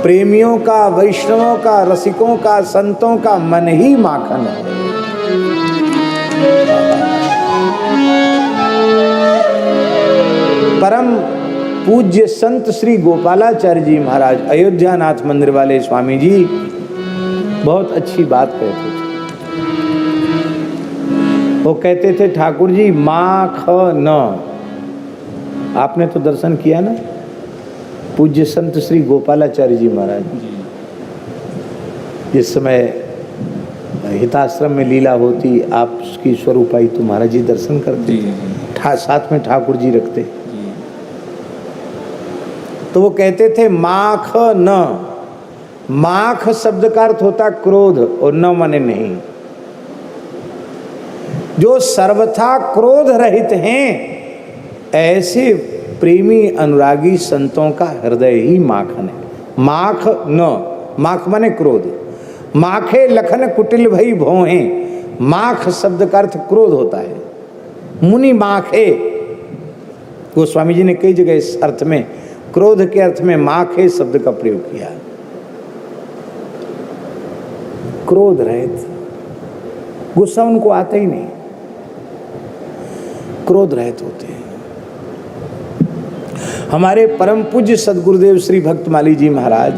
प्रेमियों का, वैष्णवों का, रसिकों का, संतों का मन ही माखन है। परम पूज्य संत श्री गोपालाचार्य जी महाराज, अयोध्या नाथ मंदिर वाले स्वामी जी बहुत अच्छी बात कहते थे। वो कहते थे, ठाकुर जी माखन, आपने तो दर्शन किया ना पूज्य संत श्री गोपालाचार्य जी महाराज, जिस समय हिताश्रम में लीला होती, आप उसकी स्वरूपाई तो महाराज जी दर्शन करते, साथ में ठाकुर जी रखते। तो वो कहते थे माख न, माख शब्द का अर्थ होता क्रोध, और न माने नहीं। जो सर्वथा क्रोध रहित हैं, ऐसे प्रेमी अनुरागी संतों का हृदय ही माखन है। माख न, माख माने क्रोध। माखे लखन कुटिल भई भोहे, माख शब्द का अर्थ क्रोध होता है। मुनि माखे, गोस्वामी जी ने कई जगह इस अर्थ में, क्रोध के अर्थ में माखे शब्द का प्रयोग किया। क्रोध रहित, गुस्सा उनको आता ही नहीं, क्रोध रहित होते हैं। हमारे परम पूज्य सदगुरुदेव श्री भक्तमाली जी महाराज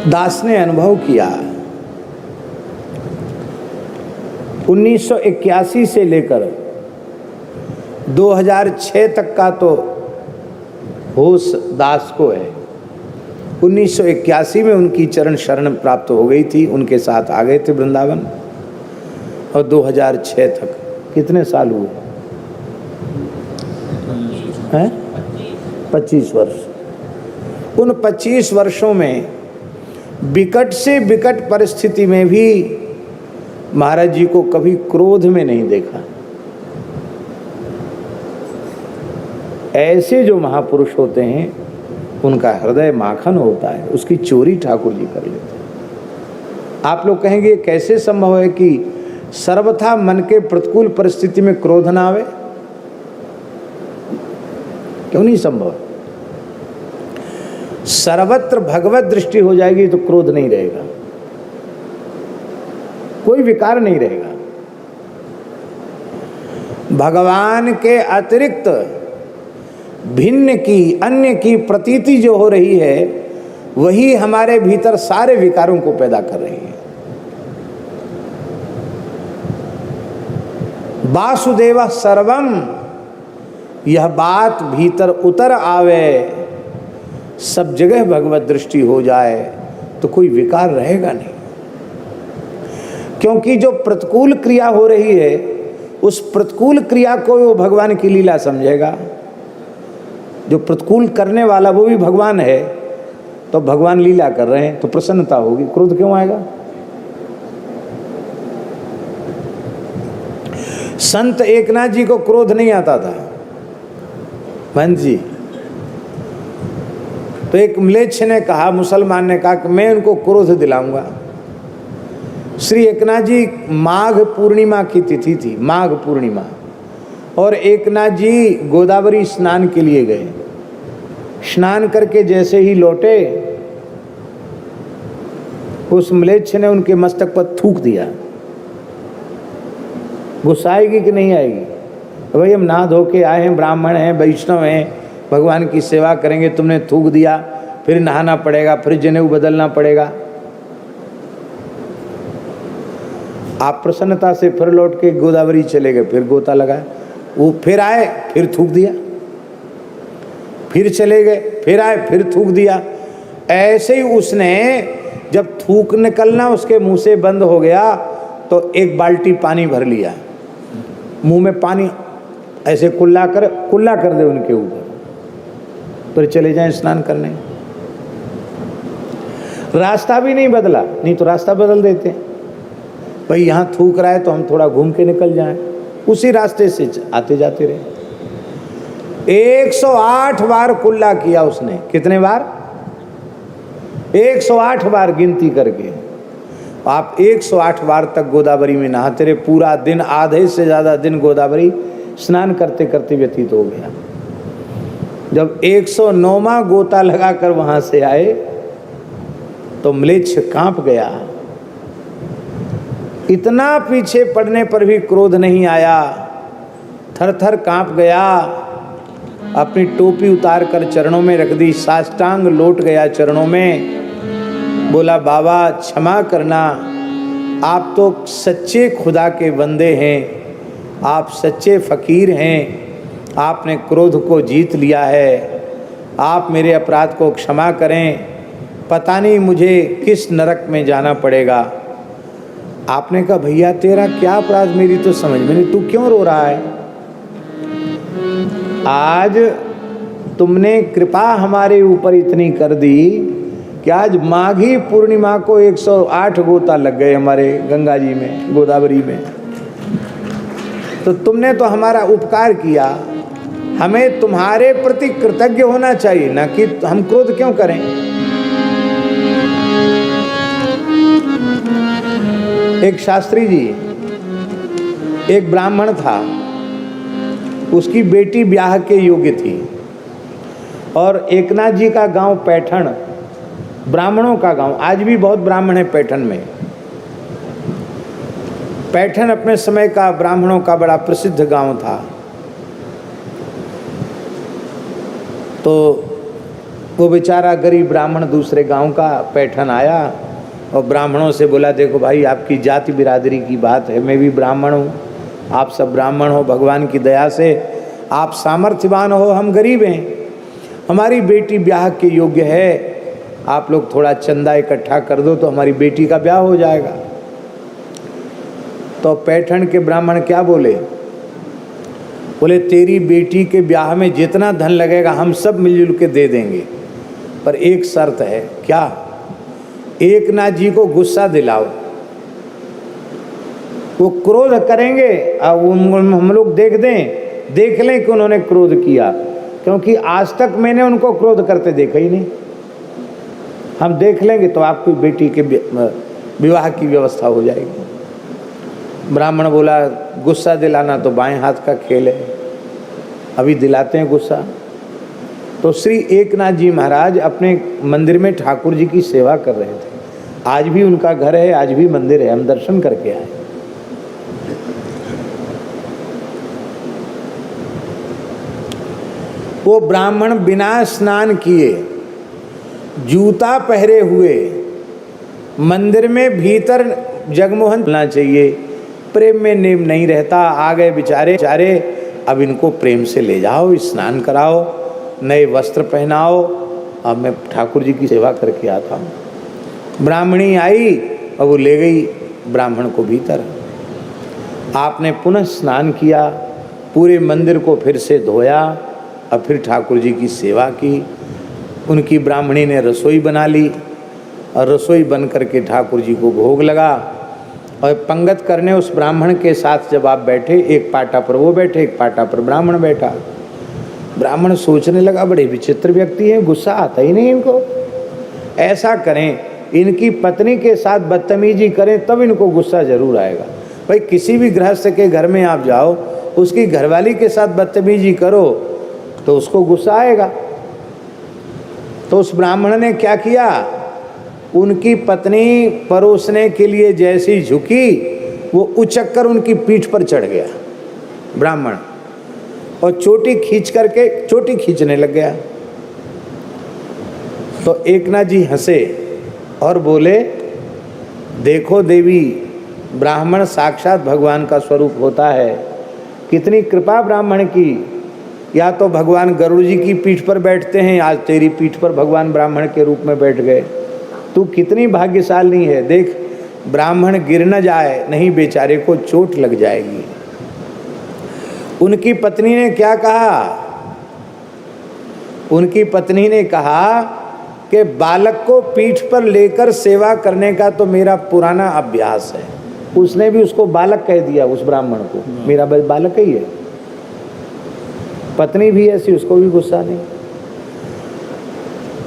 दास ने अनुभव किया, 1981 से लेकर 2006 तक का तो होश दास को है। 1981 में उनकी चरण शरण प्राप्त हो गई थी, उनके साथ आ गए थे वृंदावन, और 2006 तक कितने साल हुए हैं? 25 वर्ष। उन 25 वर्षों में विकट से विकट परिस्थिति में भी महाराज जी को कभी क्रोध में नहीं देखा। ऐसे जो महापुरुष होते हैं उनका हृदय माखन होता है, उसकी चोरी ठाकुर जी कर लेते हैं। आप लोग कहेंगे कैसे संभव है कि सर्वथा मन के प्रतिकूल परिस्थिति में क्रोध ना आवे? क्यों नहीं संभव? सर्वत्र भगवत दृष्टि हो जाएगी तो क्रोध नहीं रहेगा, कोई विकार नहीं रहेगा। भगवान के अतिरिक्त भिन्न की, अन्य की प्रतीति जो हो रही है, वही हमारे भीतर सारे विकारों को पैदा कर रही है। वासुदेव सर्वम, यह बात भीतर उतर आवे, सब जगह भगवत दृष्टि हो जाए तो कोई विकार रहेगा नहीं। क्योंकि जो प्रतिकूल क्रिया हो रही है, उस प्रतिकूल क्रिया को वो भगवान की लीला समझेगा। जो प्रतिकूल करने वाला वो भी भगवान है, तो भगवान लीला कर रहे हैं तो प्रसन्नता होगी, क्रोध क्यों आएगा? संत एकनाथ जी को क्रोध नहीं आता था, महंत जी। तो एक म्लेच्छ ने कहा, मुसलमान ने कहा कि मैं उनको क्रोध दिलाऊंगा। श्री एकनाथ जी, माघ पूर्णिमा की तिथि थी, माघ पूर्णिमा, और एकनाथ जी गोदावरी स्नान के लिए गए। स्नान करके जैसे ही लौटे, उस म्लेच्छ ने उनके मस्तक पर थूक दिया। गुस्सा आएगी कि नहीं आएगी? भाई हम नहा धो के आए हैं, ब्राह्मण हैं, वैष्णव हैं, भगवान की सेवा करेंगे, तुमने थूक दिया, फिर नहाना पड़ेगा, फिर जनेऊ बदलना पड़ेगा। आप प्रसन्नता से फिर लौट के गोदावरी चले गए, फिर गोता लगाया, वो फिर आए, फिर थूक दिया, फिर चले गए, फिर आए, फिर थूक दिया। ऐसे ही उसने जब थूक निकलना उसके मुंह से बंद हो गया तो एक बाल्टी पानी भर लिया, मुंह में पानी ऐसे कुल्ला कर दे उनके ऊपर, फिर चले जाएं स्नान करने। रास्ता भी नहीं बदला, नहीं तो रास्ता बदल देते, भाई यहाँ थूक रहा है तो हम थोड़ा घूम के निकल जाएं, उसी रास्ते से आते जाते रहे। 108 बार कुल्ला किया उसने। कितने बार? 108 बार गिनती करके। आप 108 बार तक गोदावरी में नहाते रहे, पूरा दिन, आधे से ज़्यादा दिन गोदावरी स्नान करते करते व्यतीत हो गया। जब 109वां गोता लगाकर वहां से आए तो म्लेच्छ कांप गया। इतना पीछे पड़ने पर भी क्रोध नहीं आया, थर थर कांप गया। अपनी टोपी उतार कर चरणों में रख दी, साष्टांग लौट गया चरणों में। बोला बाबा क्षमा करना, आप तो सच्चे खुदा के बंदे हैं, आप सच्चे फकीर हैं, आपने क्रोध को जीत लिया है, आप मेरे अपराध को क्षमा करें, पता नहीं मुझे किस नरक में जाना पड़ेगा। आपने कहा भैया तेरा क्या अपराध, मेरी तो समझ में नहीं, तू क्यों रो रहा है? आज तुमने कृपा हमारे ऊपर इतनी कर दी कि आज माघी पूर्णिमा को 108 गोता लग गए हमारे गंगा जी में, गोदावरी में। तो तुमने तो हमारा उपकार किया, हमें तुम्हारे प्रति कृतज्ञ होना चाहिए, ना कि हम क्रोध क्यों करें। एक शास्त्री जी, एक ब्राह्मण था, उसकी बेटी ब्याह के योग्य थी और एकनाथ जी का गांव पैठण ब्राह्मणों का गांव, आज भी बहुत ब्राह्मण है पैठण में। पैठण अपने समय का ब्राह्मणों का बड़ा प्रसिद्ध गांव था। तो वो बेचारा गरीब ब्राह्मण दूसरे गांव का पैठण आया और ब्राह्मणों से बोला देखो भाई आपकी जाति बिरादरी की बात है, मैं भी ब्राह्मण हूँ, आप सब ब्राह्मण हो, भगवान की दया से आप सामर्थ्यवान हो, हम गरीब हैं, हमारी बेटी ब्याह के योग्य है, आप लोग थोड़ा चंदा इकट्ठा कर दो तो हमारी बेटी का ब्याह हो जाएगा। तो पैठण के ब्राह्मण क्या बोले? बोले तेरी बेटी के ब्याह में जितना धन लगेगा हम सब मिलजुल के दे देंगे, पर एक शर्त है। क्या? एकनाथ जी को गुस्सा दिलाओ, वो क्रोध करेंगे और हम लोग देख लें कि उन्होंने क्रोध किया, क्योंकि आज तक मैंने उनको क्रोध करते देखा ही नहीं। हम देख लेंगे तो आपकी बेटी के विवाह की व्यवस्था हो जाएगी। ब्राह्मण बोला गुस्सा दिलाना तो बाएं हाथ का खेल है, अभी दिलाते हैं गुस्सा। तो श्री एकनाथ जी महाराज अपने मंदिर में ठाकुर जी की सेवा कर रहे थे। आज भी उनका घर है, आज भी मंदिर है, हम दर्शन करके आए। वो ब्राह्मण बिना स्नान किए, जूता पहरे हुए, मंदिर में भीतर जगमोहन होना चाहिए, प्रेम में नेम नहीं रहता। आ गए बेचारे, अब इनको प्रेम से ले जाओ, स्नान कराओ, नए वस्त्र पहनाओ, अब मैं ठाकुर जी की सेवा करके आता हूँ। ब्राह्मणी आई और वो ले गई ब्राह्मण को भीतर। आपने पुनः स्नान किया, पूरे मंदिर को फिर से धोया और फिर ठाकुर जी की सेवा की। उनकी ब्राह्मणी ने रसोई बना ली और रसोई बन करके ठाकुर जी को भोग लगा। और पंगत करने उस ब्राह्मण के साथ जब आप बैठे, एक पाटा पर वो बैठे, एक पाटा पर ब्राह्मण बैठा। ब्राह्मण सोचने लगा बड़े विचित्र व्यक्ति हैं, गुस्सा आता ही नहीं इनको। ऐसा करें, इनकी पत्नी के साथ बदतमीजी करें तब इनको गुस्सा जरूर आएगा। भाई किसी भी गृहस्थ के घर में आप जाओ, उसकी घरवाली के साथ बदतमीजी करो तो उसको गुस्सा आएगा। तो उस ब्राह्मण ने क्या किया, उनकी पत्नी परोसने के लिए जैसी झुकी, वो उचक कर उनकी पीठ पर चढ़ गया ब्राह्मण और चोटी खींचने लग गया। तो एकनाथ जी हंसे और बोले देखो देवी, ब्राह्मण साक्षात भगवान का स्वरूप होता है, कितनी कृपा ब्राह्मण की। या तो भगवान गरुड़ जी की पीठ पर बैठते हैं, आज तेरी पीठ पर भगवान ब्राह्मण के रूप में बैठ गए। तू कितनी भाग्यशाली है, देख ब्राह्मण गिर न जाए, नहीं बेचारे को चोट लग जाएगी। उनकी पत्नी ने क्या कहा? उनकी पत्नी ने कहा कि बालक को पीठ पर लेकर सेवा करने का तो मेरा पुराना अभ्यास है। उसने भी उसको बालक कह दिया, उस ब्राह्मण को, मेरा बालक ही है। पत्नी भी ऐसी, उसको भी गुस्सा नहीं।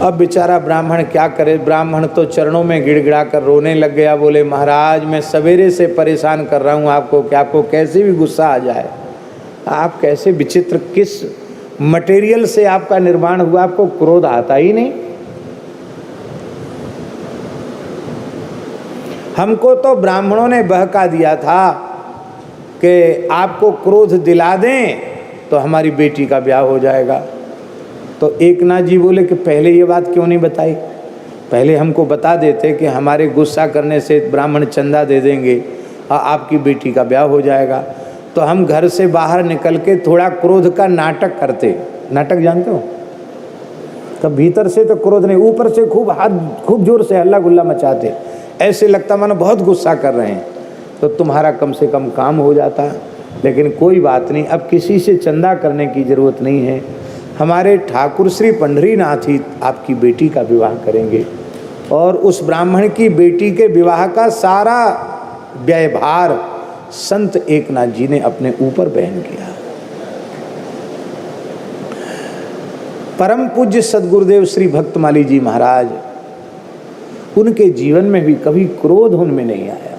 अब बेचारा ब्राह्मण क्या करे, ब्राह्मण तो चरणों में गिड़गिड़ा कर रोने लग गया। बोले महाराज मैं सवेरे से परेशान कर रहा हूँ आपको कि आपको कैसे भी गुस्सा आ जाए। आप कैसे विचित्र, किस मटेरियल से आपका निर्माण हुआ, आपको क्रोध आता ही नहीं। हमको तो ब्राह्मणों ने बहका दिया था कि आपको क्रोध दिला दें तो हमारी बेटी का ब्याह हो जाएगा। तो एकनाथ जी बोले कि पहले ये बात क्यों नहीं बताई, पहले हमको बता देते कि हमारे गुस्सा करने से ब्राह्मण चंदा दे देंगे और आपकी बेटी का ब्याह हो जाएगा, तो हम घर से बाहर निकल के थोड़ा क्रोध का नाटक करते। नाटक जानते हो? तब भीतर से तो क्रोध नहीं, ऊपर से खूब जोर से हल्ला गुल्ला मचाते, ऐसे लगता मानो बहुत गुस्सा कर रहे हैं, तो तुम्हारा कम से कम काम हो जाता। लेकिन कोई बात नहीं, अब किसी से चंदा करने की जरूरत नहीं है। हमारे ठाकुर श्री पंढरीनाथ ही आपकी बेटी का विवाह करेंगे और उस ब्राह्मण की बेटी के विवाह का सारा व्ययभार संत एकनाथ जी ने अपने ऊपर बहन किया। परम पूज्य सद्गुरुदेव श्री भक्तमाली जी महाराज, उनके जीवन में भी कभी क्रोध उनमें नहीं आया।